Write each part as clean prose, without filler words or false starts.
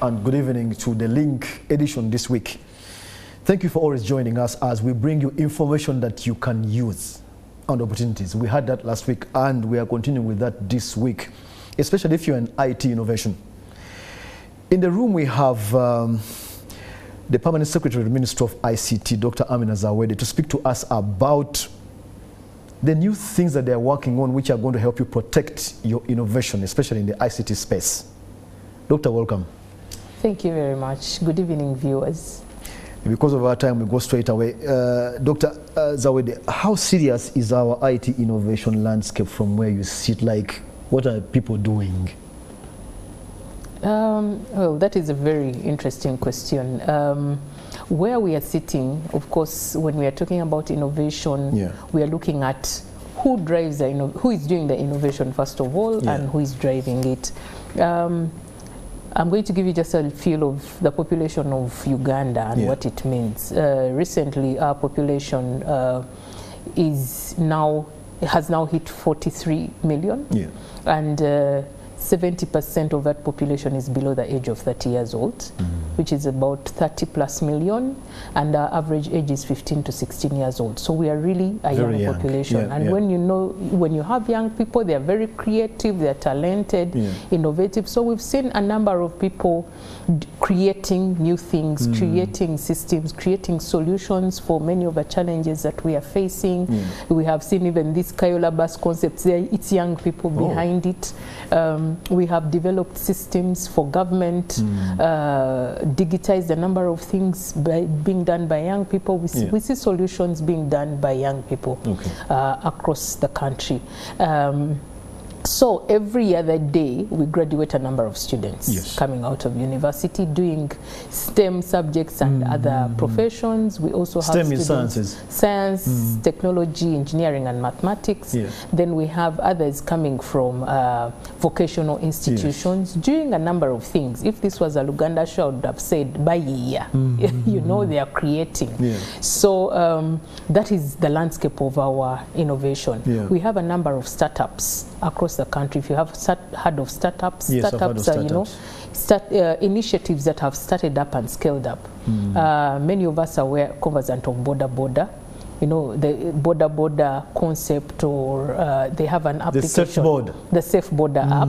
and good evening to the Link edition this week. Thank you for always joining us as we bring you information that you can use and opportunities. We had that last week and we are continuing with that this week, especially if you're in IT innovation. In the room we have the Permanent Secretary of the Ministry of ICT, Dr. Amina Zawedde, to speak to us about the new things that they're working on which are going to help you protect your innovation, especially in the ICT space. Doctor, welcome. Thank you very much. Good evening, viewers. Because of our time, we go straight away. Dr. Zawedde, how serious is our IT innovation landscape from where you sit? Like, what are people doing? Well, that is a very interesting question. Where we are sitting, of course, when we are talking about innovation, we are looking at who drives who is doing the innovation first of all, and who is driving it. I'm going to give you just a feel of the population of Uganda and what it means. Recently, our population has now hit 43 million, and 70% of that population is below the age of 30 years old, which is about 30+ million, and our average age is 15 to 16 years old. So we are really a young population. And when you have young people, they are very creative, they are talented, innovative. So we've seen a number of people creating new things, creating systems, creating solutions for many of the challenges that we are facing. We have seen even this Kayola bus concept, it's young people behind it. We have developed systems for government, digitized a number of things being done by young people. We see solutions being done by young people across the country. So every other day we graduate a number of students coming out of university doing STEM subjects and other professions. We also have STEM is sciences. Science, technology, engineering and mathematics. Then we have others coming from vocational institutions doing a number of things. If this was a Uganda show, I would have said by year. You know, they are creating. So that is the landscape of our innovation. We have a number of startups across the country. If you have heard of startups, startups are initiatives that have started up and scaled up. Many of us are cognizant of border. You know, the border concept, or they have an application. The Safe Border app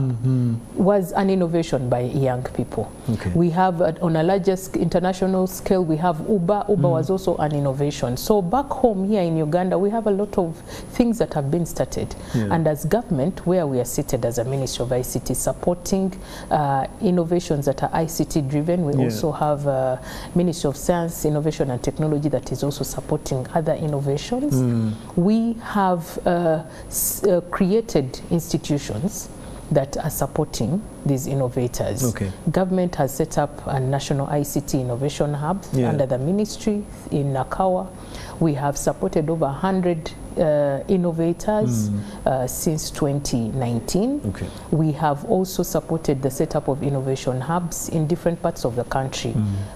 was an innovation by young people. We have, on a larger international scale, we have Uber. Uber was also an innovation. So back home here in Uganda, we have a lot of things that have been started. And as government, where we are seated as a Ministry of ICT, supporting innovations that are ICT driven, we also have a Ministry of Science, Innovation and Technology that is also supporting other innovations. We have created institutions that are supporting these innovators. Government has set up a national ICT innovation hub under the ministry in Nakawa. We have supported over 100 innovators since 2019. We have also supported the setup of innovation hubs in different parts of the country,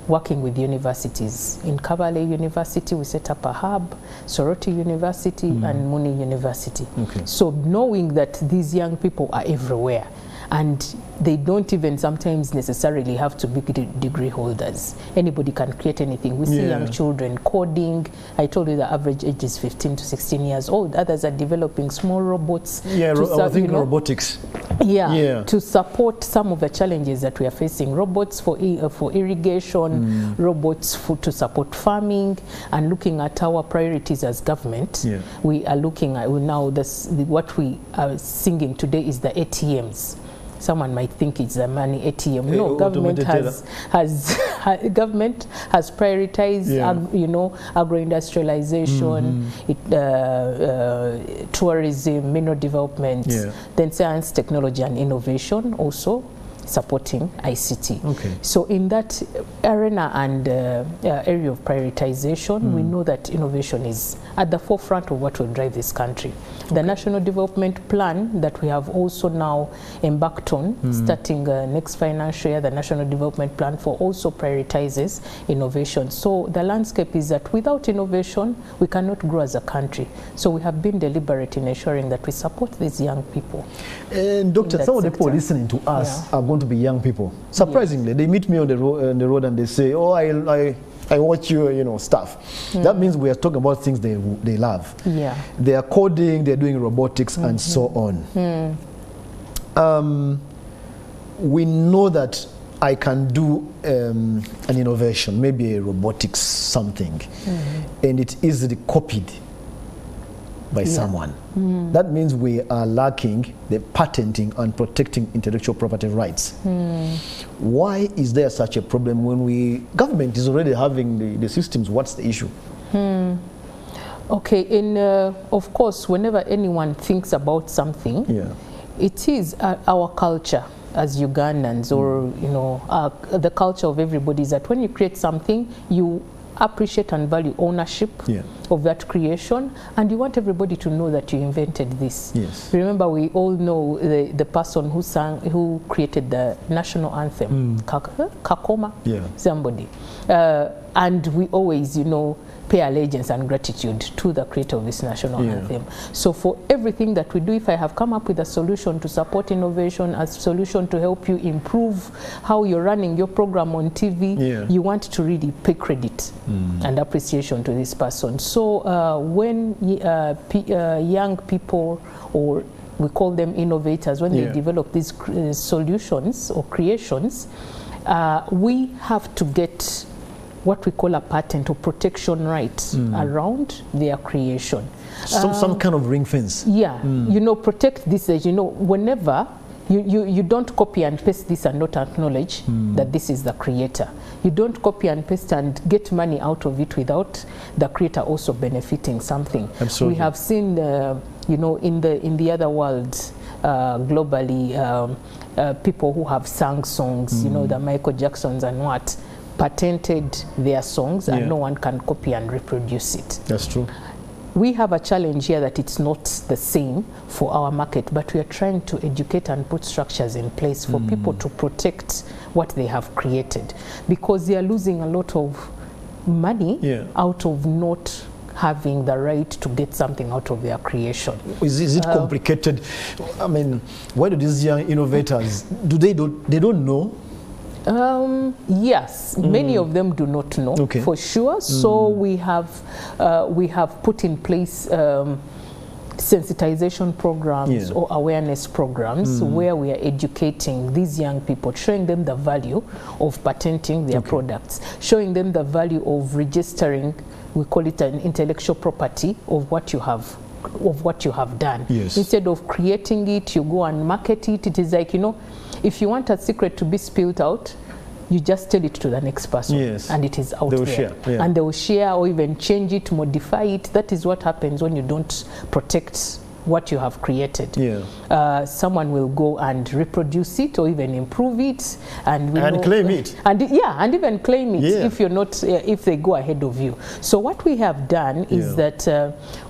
working with universities. In Kabale University, we set up a hub, Soroti University and Muni University. So knowing that these young people are everywhere, and they don't even sometimes necessarily have to be degree holders. Anybody can create anything. We see young children coding. I told you the average age is 15 to 16 years old. Others are developing small robots. I think robotics. To support some of the challenges that we are facing. Robots for irrigation, robots to support farming, and looking at our priorities as government. We are looking at now what we are singing today is the ATMs. Someone might think it's a money ATM. No, government has prioritized, agro-industrialization, tourism, mineral development, then science, technology, and innovation also supporting ICT. So in that arena and area of prioritization, we know that innovation is at the forefront of what will drive this country. The National Development Plan that we have also now embarked on, starting next financial year, the National Development Plan also prioritizes innovation. So the landscape is that without innovation, we cannot grow as a country. So we have been deliberate in ensuring that we support these young people. And Doctor, some of the people listening to us are going known to be young people. Surprisingly, they meet me on the road and they say, "Oh, I watch your stuff." That means we are talking about things they love. Yeah. They are coding, they're doing robotics, and so on. We know that I can do an innovation, maybe a robotics something, and it's easily copied by someone. That means we are lacking the patenting and protecting intellectual property rights. Why is there such a problem when government is already having the systems? What's the issue? Okay, of course, whenever anyone thinks about something, it is our culture as Ugandans, or the culture of everybody, is that when you create something, you appreciate and value ownership of that creation, and you want everybody to know that you invented this. Remember, we all know the person who created the national anthem, Kakoma, somebody, and we always pay allegiance and gratitude to the creator of this national anthem. So for everything that we do, if I have come up with a solution to support innovation, a solution to help you improve how you're running your program on TV, you want to really pay credit and appreciation to this person. So when young people, or we call them innovators, when they develop these solutions or creations, we have to get what we call a patent or protection right around their creation. Some kind of ring fence. Yeah, protect this, whenever you don't copy and paste this and not acknowledge that this is the creator. You don't copy and paste and get money out of it without the creator also benefiting something. Absolutely. We have seen, in the other world, globally, people who have sung songs, the Michael Jacksons and what, patented their songs, and no one can copy and reproduce it. That's true. We have a challenge here that it's not the same for our market, but we are trying to educate and put structures in place for people to protect what they have created, because they are losing a lot of money out of not having the right to get something out of their creation. Is it complicated? I mean, why do these young innovators, they don't know? Yes, many of them do not know, for sure. So we have put in place sensitization programs or awareness programs where we are educating these young people, showing them the value of patenting their products, showing them the value of registering, we call it an intellectual property of what you have done. Instead of creating it, you go and market it. It is like, if you want a secret to be spilled out, you just tell it to the next person, and it is out there. And they will share or even change it, modify it. That is what happens when you don't protect what you have created. Someone will go and reproduce it or even improve it, and claim it. And even claim it if you're not, if they go ahead of you. So what we have done is that,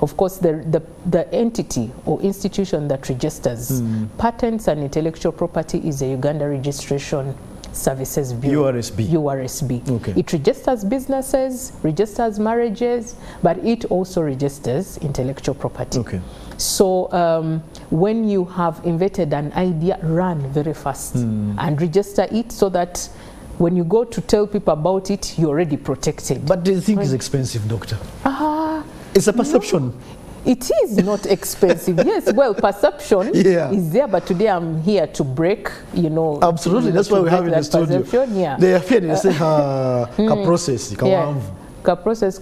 of course, the entity or institution that registers patents and intellectual property is the Uganda Registration Services Bureau. URSB. It registers businesses, registers marriages, but it also registers intellectual property. So when you have invented an idea, run very fast and register it, so that when you go to tell people about it, you're already protected. But do you think it's expensive, Doctor? It's a perception. No. It is not expensive. Yes, well, perception is there, but today I'm here to break, Absolutely, that's why we have in the studio. They are here, they say, process. Process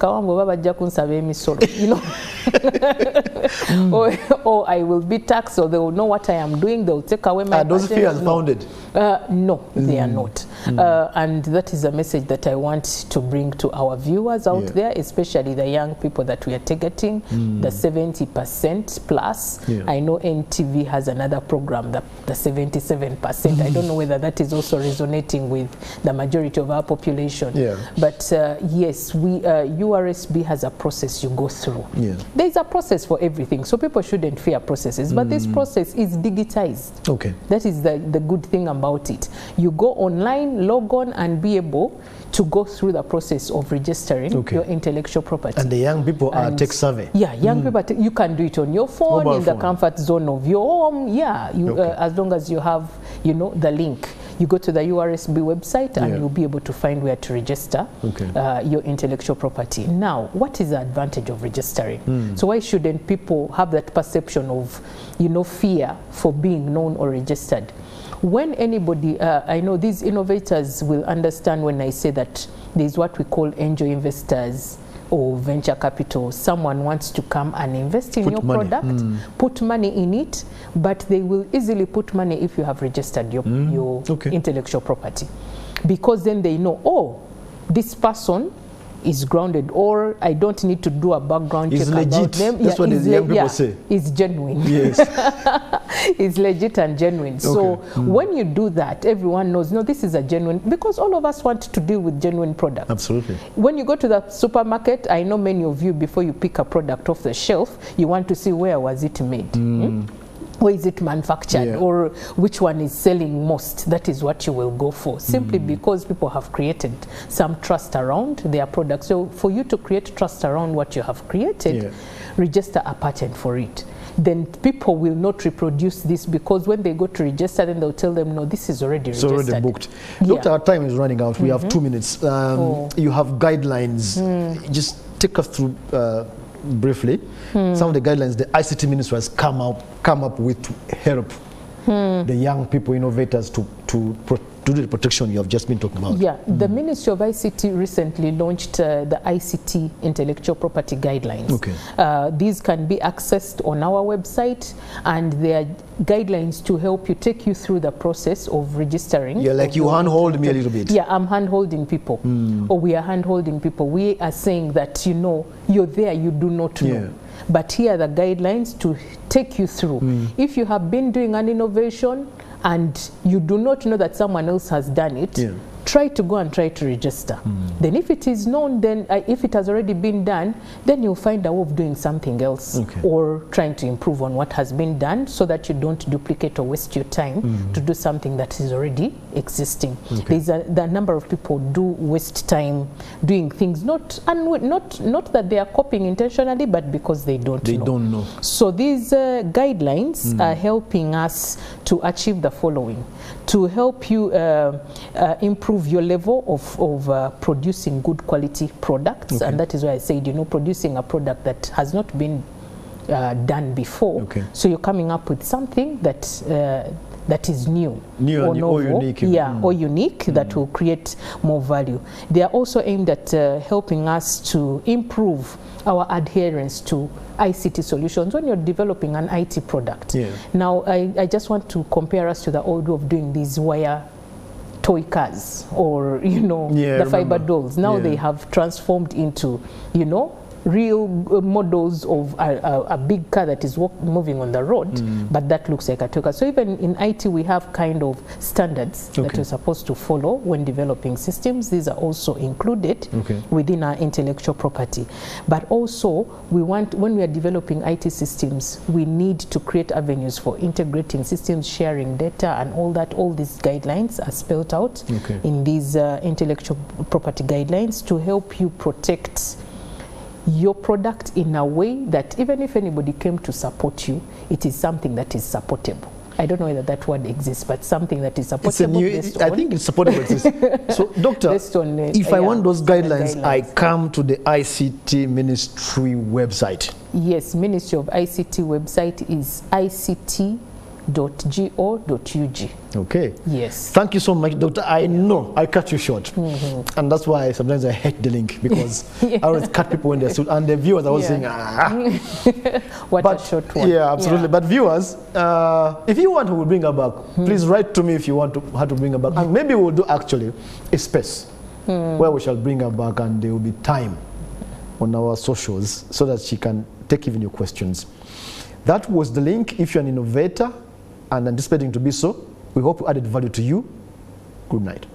or I will be taxed, or they will know what I am doing, they will take away my those fears founded? No, they are not. And that is a message that I want to bring to our viewers out there, especially the young people that we are targeting, the 70% plus. I know NTV has another program, the 77%. I don't know whether that is also resonating with the majority of our population. But yes, URSB has a process you go through. There is a process for everything, so people shouldn't fear processes, but this process is digitized. That is the good thing about it. You go online, log on, and be able to go through the process of registering your intellectual property. And the young people are tech savvy. Young people, you can do it on your phone, the comfort zone of your home. As long as you have, the link. You go to the URSB website and you'll be able to find where to register your intellectual property. Now, what is the advantage of registering? So why shouldn't people have that perception of, you know, fear for being known or registered? When anybody, I know these innovators will understand when I say that there's what we call angel investors or venture capital. Someone wants to come and invest in your product, put money in it, but they will easily put money if you have registered your intellectual property. Because then they know, oh, this person is grounded, or I don't need to do a background check about them. That's what the young people say. It's genuine. Yes. It's legit and genuine. So when you do that, everyone knows, no, this is a genuine, because all of us want to deal with genuine products. Absolutely. When you go to the supermarket, I know many of you, before you pick a product off the shelf, you want to see where was it made. Where is it manufactured, or which one is selling most? That is what you will go for, simply because people have created some trust around their product. So for you to create trust around what you have created, register a patent for it. Then people will not reproduce this, because when they go to register, then they'll tell them, no, this is already registered. It's already booked. Doctor, our time is running out. We have 2 minutes. You have guidelines. Just take us through briefly some of the guidelines the ICT ministry has come up with to help the young people, innovators, to do the protection you have just been talking about. The Ministry of ICT recently launched the ICT intellectual property guidelines. These can be accessed on our website, and they are guidelines to help you, take you through the process of registering. Like you hand-hold me a little bit. I'm hand-holding people, or we are hand-holding people. We are saying that, you know, you're there, you do not know. But here are the guidelines to take you through. If you have been doing an innovation and you do not know that someone else has done it, try to go and try to register. Then if it is known, then if it has already been done, then you'll find a way of doing something else, or trying to improve on what has been done, so that you don't duplicate or waste your time to do something that is already existing. There's the number of people do waste time doing things, not that they are copying intentionally, but because they don't know. So these guidelines are helping us to achieve the following: to help you improve your level of producing good quality products. And that is why I said, you know, producing a product that has not been done before. So you're coming up with something that is new or novel, or unique, or unique, that will create more value. They are also aimed at helping us to improve our adherence to ICT solutions when you're developing an IT product. Now, I just want to compare us to the old way of doing these wire toy cars, or, you know, the fiber dolls. Now they have transformed into, you know, real models of a big car that is moving on the road, but that looks like a toy car. So even in IT, we have kind of standards that you're supposed to follow when developing systems. These are also included within our intellectual property. But also, we want, when we are developing IT systems, we need to create avenues for integrating systems, sharing data, and all that. All these guidelines are spelled out in these intellectual property guidelines to help you protect your product in a way that even if anybody came to support you, it is something that is supportable. I don't know whether that word exists, but something that is supportable. I think it's supportable. So, Doctor, if I want those guidelines, I come to the ICT Ministry website. Yes, Ministry of ICT website is ict.go.ug. Yes. Thank you so much, Doctor. I know I cut you short, and that's why sometimes I hate the link, because I always cut people when they're still, and the viewers are always saying, what a short one. Yeah, absolutely. But viewers, if you want to bring her back, please write to me if you want to how to bring her back, and maybe we'll do actually a space where we shall bring her back, and there will be time on our socials so that she can take even your questions. That was the link. If you're an innovator and anticipating to be so, we hope we added value to you. Good night.